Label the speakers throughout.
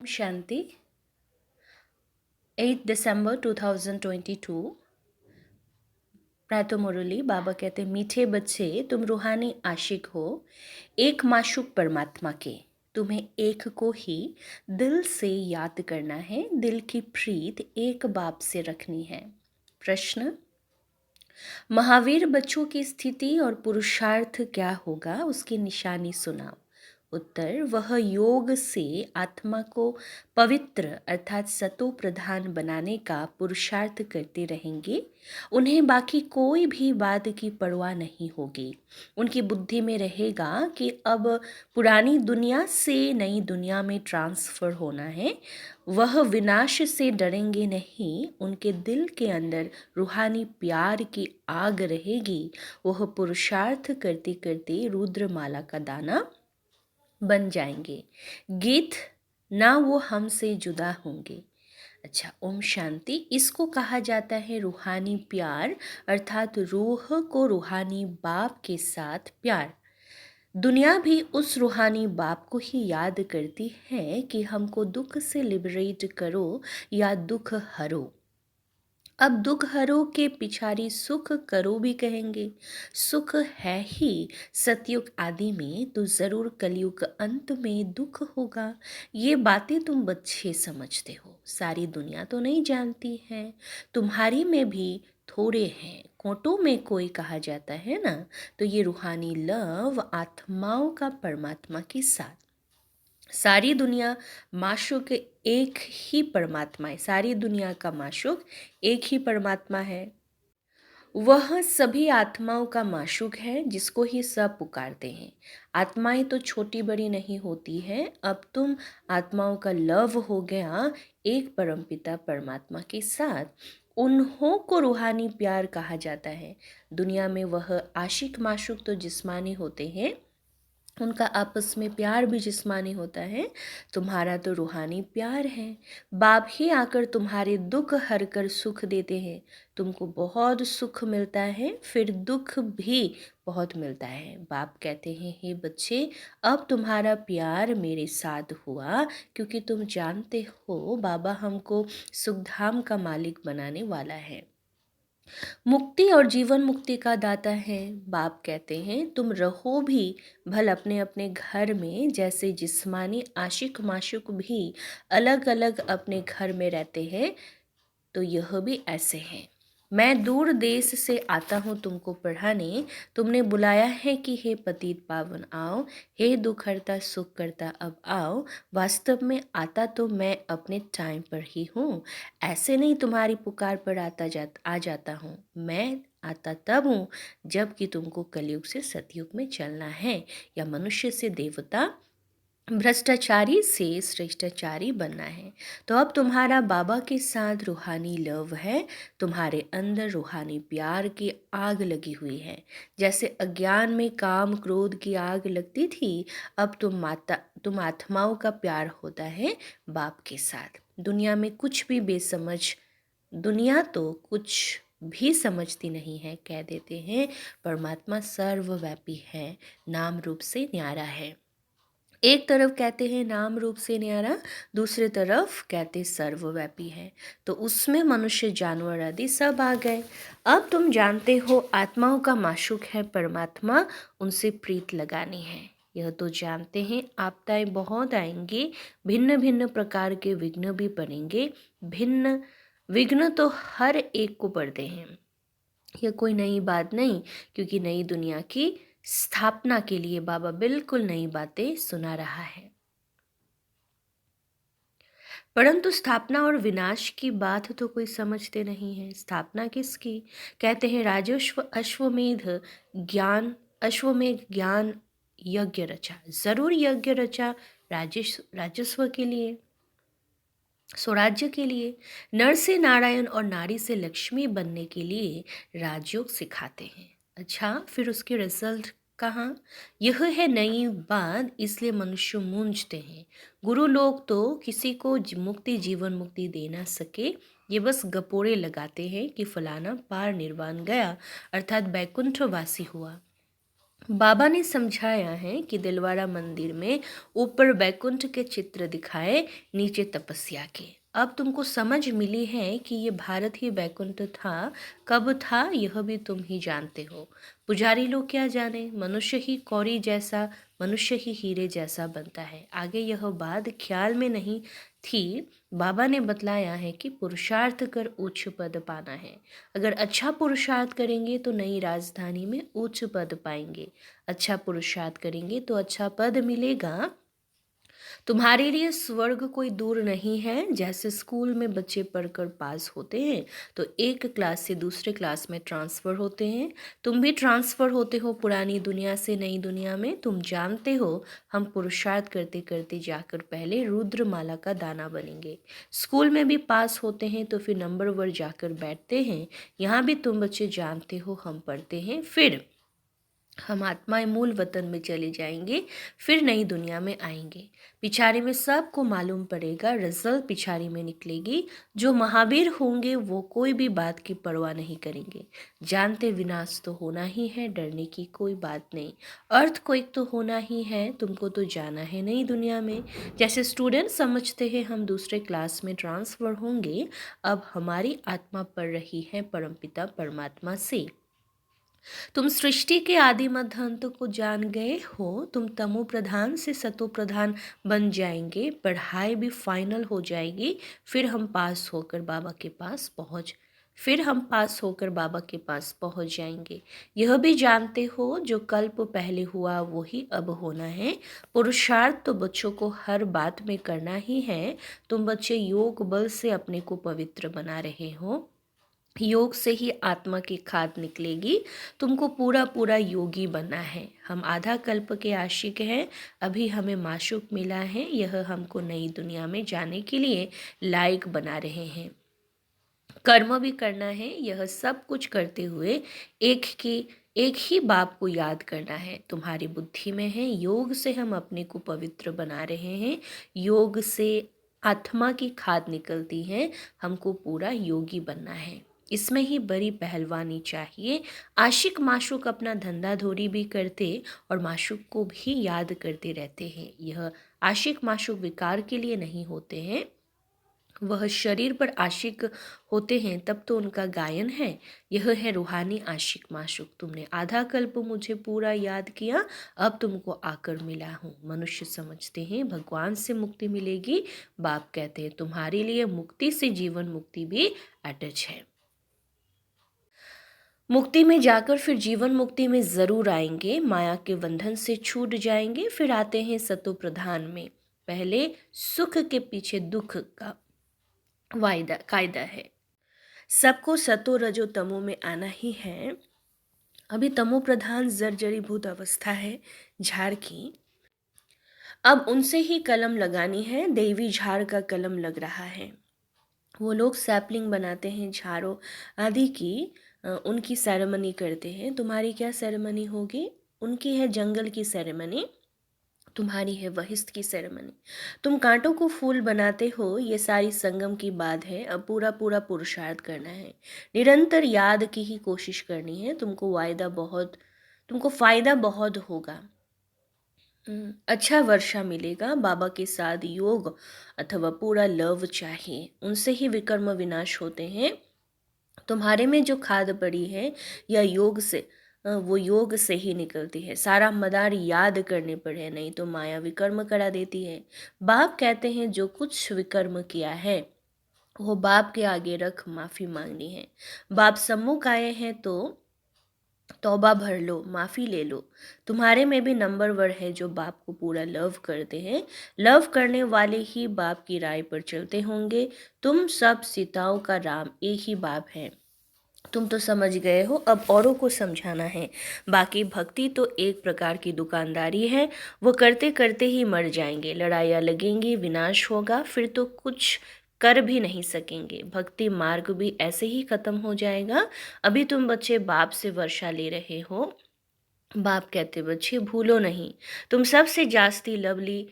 Speaker 1: शांति 8 दिसंबर 2022 प्रातः मुरली। बाबा कहते मीठे बच्चे, तुम रूहानी आशिक हो एक माशूक परमात्मा के। तुम्हें एक को ही दिल से याद करना है, दिल की प्रीत एक बाप से रखनी है। प्रश्न, महावीर बच्चों की स्थिति और पुरुषार्थ क्या होगा, उसकी निशानी सुनाओ। उत्तर, वह योग से आत्मा को पवित्र अर्थात सतो प्रधान बनाने का पुरुषार्थ करते रहेंगे। उन्हें बाकी कोई भी बात की परवाह नहीं होगी। उनकी बुद्धि में रहेगा कि अब पुरानी दुनिया से नई दुनिया में ट्रांसफ़र होना है। वह विनाश से डरेंगे नहीं, उनके दिल के अंदर रूहानी प्यार की आग रहेगी। वह पुरुषार्थ करते करते रुद्रमाला का दाना बन जाएंगे। गीत, ना वो हमसे जुदा होंगे। अच्छा, ओम शांति। इसको कहा जाता है रूहानी प्यार, अर्थात रूह को रूहानी बाप के साथ प्यार। दुनिया भी उस रूहानी बाप को ही याद करती है कि हमको दुख से लिबरेट करो या दुख हरो। अब दुख हरो के पिछाड़ी सुख करो भी कहेंगे। सुख है ही सतयुग आदि में, तो ज़रूर कलयुग अंत में दुख होगा। ये बातें तुम बच्चे समझते हो, सारी दुनिया तो नहीं जानती है। तुम्हारी में भी थोड़े हैं, कोटों में कोई कहा जाता है ना। तो ये रूहानी लव आत्माओं का परमात्मा के साथ। सारी दुनिया माशूक एक ही परमात्मा है। सारी दुनिया का माशूक एक ही परमात्मा है। वह सभी आत्माओं का माशूक है, जिसको ही सब पुकारते हैं। आत्माएं तो छोटी बड़ी नहीं होती हैं। अब तुम आत्माओं का लव हो गया एक परमपिता परमात्मा के साथ। उन्हों को रूहानी प्यार कहा जाता है। दुनिया में वह आशिक माशूक तो जिस्मानी होते हैं, उनका आपस में प्यार भी जिस्मानी होता है। तुम्हारा तो रूहानी प्यार है। बाप ही आकर तुम्हारे दुख हर कर सुख देते हैं। तुमको बहुत सुख मिलता है, फिर दुख भी बहुत मिलता है। बाप कहते हैं, हे बच्चे, अब तुम्हारा प्यार मेरे साथ हुआ, क्योंकि तुम जानते हो बाबा हमको सुखधाम का मालिक बनाने वाला है। मुक्ति और जीवन मुक्ति का दाता है। बाप कहते हैं, तुम रहो भी भल अपने अपने घर में, जैसे जिस्मानी आशिक माशुक भी अलग अलग अपने घर में रहते हैं, तो यह भी ऐसे हैं। मैं दूर देश से आता हूँ तुमको पढ़ाने। तुमने बुलाया है कि हे पतित पावन आओ, हे दुख हरता सुख करता अब आओ। वास्तव में आता तो मैं अपने टाइम पर ही हूँ। ऐसे नहीं तुम्हारी पुकार पर आ जाता हूँ। मैं आता तब हूँ जब कि तुमको कलयुग से सतयुग में चलना है, या मनुष्य से देवता, भ्रष्टाचारी से श्रेष्ठाचारी बनना है। तो अब तुम्हारा बाबा के साथ रूहानी लव है। तुम्हारे अंदर रूहानी प्यार की आग लगी हुई है। जैसे अज्ञान में काम क्रोध की आग लगती थी, अब तुम आत्माओं का प्यार होता है बाप के साथ। दुनिया में कुछ भी बेसमझ, दुनिया तो कुछ भी समझती नहीं है। कह देते हैं परमात्मा सर्वव्यापी है, नाम रूप से न्यारा है। एक तरफ कहते हैं नाम रूप से न्यारा, दूसरे तरफ कहते सर्वव्यापी है। तो उसमें मनुष्य जानवर आदि सब आ गए। अब तुम जानते हो आत्माओं का माशूक है परमात्मा, उनसे प्रीत लगानी है। यह तो जानते हैं आपदाएं बहुत आएंगी, भिन्न भिन्न प्रकार के विघ्न भी पड़ेंगे। भिन्न विघ्न तो हर एक को पड़ते हैं। यह कोई नई बात नहीं, क्योंकि नई दुनिया की स्थापना के लिए बाबा बिल्कुल नई बातें सुना रहा है। परंतु स्थापना और विनाश की बात तो कोई समझते नहीं है। स्थापना किसकी? कहते हैं अश्वमेध ज्ञान यज्ञ रचा। जरूर यज्ञ रचा राजस्व के लिए, स्वराज्य के लिए। नर से नारायण और नारी से लक्ष्मी बनने के लिए राजयोग सिखाते हैं। अच्छा, फिर उसके रिजल्ट कहाँ? यह है नई बात, इसलिए मनुष्य मूंझते हैं। गुरु लोग तो किसी को मुक्ति जीवन मुक्ति दे ना सके, ये बस गपोड़े लगाते हैं कि फलाना पार निर्वाण गया, अर्थात बैकुंठवासी हुआ। बाबा ने समझाया है कि दिलवाड़ा मंदिर में ऊपर बैकुंठ के चित्र दिखाए, नीचे तपस्या के। अब तुमको समझ मिली है कि ये भारत ही बैकुंठ था। कब था यह भी तुम ही जानते हो। पुजारी लोग क्या जाने, मनुष्य ही कौड़ी जैसा, मनुष्य ही हीरे जैसा बनता है। आगे यह बात ख्याल में नहीं थी। बाबा ने बतलाया है कि पुरुषार्थ कर उच्च पद पाना है। अगर अच्छा पुरुषार्थ करेंगे तो नई राजधानी में उच्च पद पाएंगे। अच्छा पुरुषार्थ करेंगे तो अच्छा पद मिलेगा। तुम्हारे लिए स्वर्ग कोई दूर नहीं है। जैसे स्कूल में बच्चे पढ़कर पास होते हैं तो एक क्लास से दूसरे क्लास में ट्रांसफ़र होते हैं, तुम भी ट्रांसफ़र होते हो पुरानी दुनिया से नई दुनिया में। तुम जानते हो हम पुरुषार्थ करते करते जाकर पहले रुद्रमाला का दाना बनेंगे। स्कूल में भी पास होते हैं तो फिर नंबर वन जाकर बैठते हैं। यहाँ भी तुम बच्चे जानते हो हम पढ़ते हैं, फिर हम आत्माएं मूल वतन में चले जाएंगे, फिर नई दुनिया में आएंगे। पिछाड़ी में सबको मालूम पड़ेगा, रिजल्ट पिछाड़ी में निकलेगी। जो महावीर होंगे वो कोई भी बात की परवाह नहीं करेंगे। जानते विनाश तो होना ही है, डरने की कोई बात नहीं। अर्थ को एक तो होना ही है, तुमको तो जाना है नई दुनिया में। जैसे स्टूडेंट समझते हैं हम दूसरे क्लास में ट्रांसफ़र होंगे, अब हमारी आत्मा पढ़ रही है परमपिता परमात्मा से। तुम सृष्टि के आदि मध्य अंत को जान गए हो। तुम तमो प्रधान से सतो प्रधान बन जाएंगे, पढ़ाई भी फाइनल हो जाएगी। फिर हम पास होकर बाबा के पास पहुंच जाएंगे। यह भी जानते हो जो कल्प पहले हुआ वही अब होना है। पुरुषार्थ तो बच्चों को हर बात में करना ही है। तुम बच्चे योग बल से अपने को पवित्र बना रहे हो। योग से ही आत्मा की खाद निकलेगी। तुमको पूरा पूरा योगी बनना है। हम आधा कल्प के आशिक हैं, अभी हमें माशूक मिला है। यह हमको नई दुनिया में जाने के लिए लायक बना रहे हैं। कर्म भी करना है। यह सब कुछ करते हुए एक ही बाप को याद करना है। तुम्हारी बुद्धि में है, योग से हम अपने को पवित्र बना रहे हैं। योग से आत्मा की खाद निकलती है। हमको पूरा योगी बनना है। इसमें ही बड़ी पहलवानी चाहिए। आशिक माशूक अपना धंधा धोरी भी करते और माशूक को भी याद करते रहते हैं। यह आशिक माशूक विकार के लिए नहीं होते हैं, वह शरीर पर आशिक होते हैं तब तो उनका गायन है। यह है रूहानी आशिक माशूक। तुमने आधा कल्प मुझे पूरा याद किया, अब तुमको आकर मिला हूँ। मनुष्य समझते हैं भगवान से मुक्ति मिलेगी। बाप कहते हैं तुम्हारे लिए मुक्ति से जीवन मुक्ति भी अटैच है। मुक्ति में जाकर फिर जीवन मुक्ति में ज़रूर आएंगे। माया के बंधन से छूट जाएंगे, फिर आते हैं सतो प्रधान में। पहले सुख के पीछे दुख का कायदा है। सबको सतो रजो तमो में आना ही है। अभी तमो प्रधान जर्जरीभूत अवस्था है झाड़ की। अब उनसे ही कलम लगानी है। देवी झाड़ का कलम लग रहा है। वो लोग सैपलिंग बनाते हैं झाड़ों आदि की, उनकी सेरेमनी करते हैं। तुम्हारी क्या सेरेमनी होगी? उनकी है जंगल की सेरेमनी, तुम्हारी है वहिस्थ की सेरेमनी। तुम कांटों को फूल बनाते हो, ये सारी संगम की बात है। अब पूरा पूरा पुरुषार्थ करना है, निरंतर याद की ही कोशिश करनी है। तुमको फ़ायदा बहुत होगा। अच्छा वर्षा मिलेगा। बाबा के साथ योग अथवा पूरा लव चाहिए, उनसे ही विकर्म विनाश होते हैं। तुम्हारे में जो खाद पड़ी है या योग से वो योग से ही निकलती है। सारा मदार याद करने पर है, नहीं तो माया विकर्म करा देती है। बाप कहते हैं जो कुछ विकर्म किया है वो बाप के आगे रख माफ़ी मांगनी है। बाप सम्मुख आए हैं तो तौबा भर लो, माफ़ी ले लो। तुम्हारे में भी नंबर वन है जो बाप को पूरा लव करते हैं। लव करने वाले ही बाप की राय पर चलते होंगे। तुम सब सीताओं का राम एक ही बाप है। तुम तो समझ गए हो, अब औरों को समझाना है। बाकी भक्ति तो एक प्रकार की दुकानदारी है, वो करते करते ही मर जाएंगे। लड़ाइयाँ लगेंगी, विनाश होगा, फिर तो कुछ कर भी नहीं सकेंगे। भक्ति मार्ग भी ऐसे ही खत्म हो जाएगा। अभी तुम बच्चे बाप से वर्षा ले रहे हो। बाप कहते बच्चे भूलो नहीं, तुम सबसे जास्ती लवली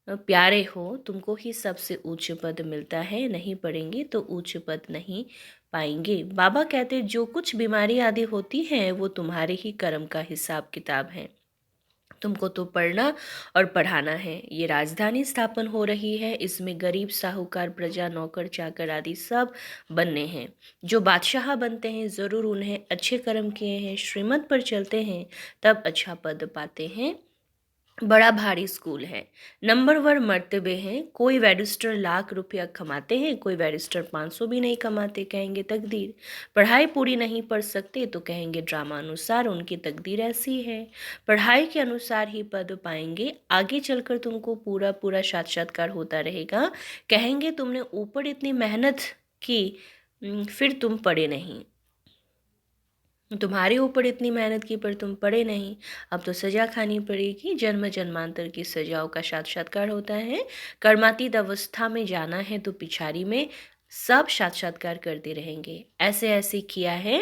Speaker 1: प्यारे हो। तुमको ही सबसे उच्च पद मिलता है। नहीं पढ़ेंगे तो उच्च पद नहीं पाएंगे। बाबा कहते जो कुछ बीमारी आदि होती है वो तुम्हारे ही कर्म का हिसाब किताब है। तुमको तो पढ़ना और पढ़ाना है। ये राजधानी स्थापन हो रही है, इसमें गरीब, साहूकार, प्रजा, नौकर, चाकर आदि सब बनने हैं। जो बादशाह बनते हैं ज़रूर उन्हें अच्छे कर्म किए हैं, श्रीमत पर चलते हैं तब अच्छा पद पाते हैं। बड़ा भारी स्कूल है, नंबरवार मर्तबे हैं। कोई बैरिस्टर लाख रुपया कमाते हैं, कोई बैरिस्टर 500 भी नहीं कमाते, कहेंगे तकदीर। पढ़ाई पूरी नहीं पढ़ सकते तो कहेंगे ड्रामा अनुसार उनकी तकदीर ऐसी है। पढ़ाई के अनुसार ही पद पाएंगे, आगे चलकर तुमको पूरा पूरा साक्षात्कार होता रहेगा। कहेंगे तुमने ऊपर इतनी मेहनत की, फिर तुम पढ़े नहीं, तुम्हारे ऊपर इतनी मेहनत की पर तुम पढ़े नहीं, अब तो सज़ा खानी पड़ेगी। जन्म जन्मांतर की सजाओं का साक्षात्कार होता है। कर्मातीत अवस्था में जाना है तो पिछाड़ी में सब साक्षात्कार करते रहेंगे। ऐसे ऐसे किया है,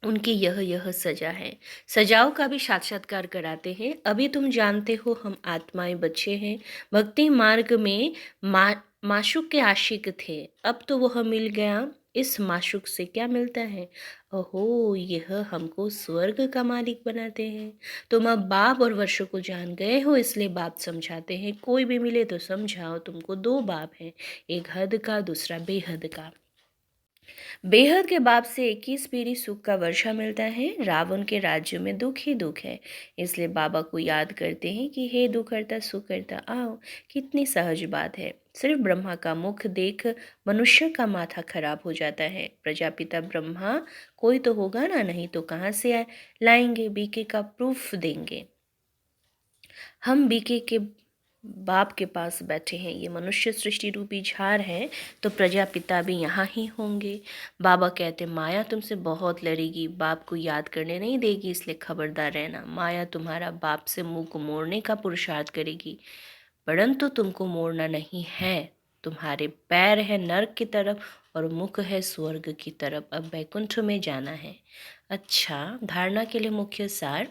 Speaker 1: उनकी यह सजा है। सजाओं का भी साक्षात्कार कराते हैं। अभी तुम जानते हो हम आत्माएं बच्चे हैं, भक्ति मार्ग में माशूक के आशिक थे, अब तो वह मिल गया। इस माशूक से क्या मिलता है? ओहो, यह हमको स्वर्ग का मालिक बनाते हैं। तुम अब बाप और वर्षों को जान गए हो, इसलिए बाप समझाते हैं। कोई भी मिले तो समझाओ, तुमको दो बाप हैं, एक हद का, दूसरा बेहद का। बेहद के बाप से 21 पीढ़ी सुख का वर्षा मिलता है। रावण के राज्य में दुख ही दुख है, इसलिए बाबा को याद करते हैं कि हे दुख करता सुख करता आओ। कितनी सहज बात है। सिर्फ ब्रह्मा का मुख देख मनुष्य का माथा खराब हो जाता है। प्रजापिता ब्रह्मा कोई तो होगा ना, नहीं तो कहाँ से लाएंगे? बीके का प्रूफ देंगे। हम बीके के बाप के पास बैठे हैं, ये मनुष्य सृष्टि रूपी झाड़ है, तो प्रजापिता भी यहाँ ही होंगे। बाबा कहते माया तुमसे बहुत लड़ेगी, बाप को याद करने नहीं देगी, इसलिए खबरदार रहना। माया तुम्हारा बाप से मुंह को मोड़ने का पुरुषार्थ करेगी, परंतु तुमको मोड़ना नहीं है। तुम्हारे पैर है नरक की तरफ और मुख है स्वर्ग की तरफ। अब वैकुंठ में जाना है। अच्छा, धारणा के लिए मुख्य सार: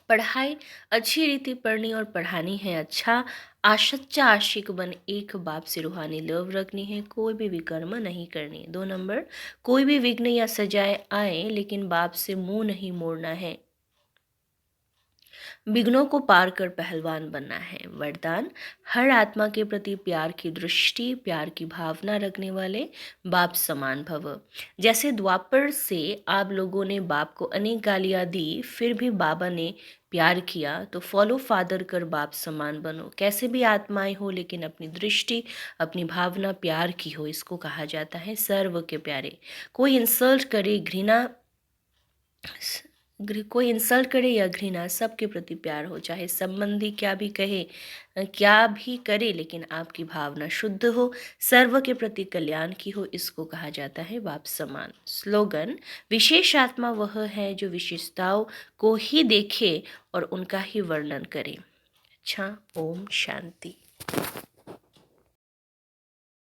Speaker 1: पढ़ाई अच्छी रीति पढ़नी और पढ़ानी है। अच्छा सच्चा आशिक बन एक बाप से रूहानी लव रखनी है, कोई भी विकर्म नहीं करनी। 2 नंबर, कोई भी विघ्न या सजाए आए लेकिन बाप से मुंह नहीं मोड़ना है। विघ्नों को पार कर पहलवान बनना है। वरदान: हर आत्मा के प्रति प्यार की दृष्टि, प्यार की भावना रखने वाले बाप समान भव। जैसे द्वापर से आप लोगों ने बाप को अनेक गालियां दी, फिर भी बाबा ने प्यार किया, तो फॉलो फादर कर बाप समान बनो। कैसे भी आत्माएं हो लेकिन अपनी दृष्टि, अपनी भावना प्यार की हो, इसको कहा जाता है सर्व के प्यारे। कोई इंसल्ट करे, कोई इंसल्ट करे या घृणा, सबके प्रति प्यार हो। चाहे संबंधी क्या भी कहे, क्या भी करे, लेकिन आपकी भावना शुद्ध हो, सर्व के प्रति कल्याण की हो, इसको कहा जाता है बाप समान। स्लोगन: विशेष आत्मा वह है जो विशेषताओं को ही देखे और उनका ही वर्णन करे। अच्छा, ओम शांति।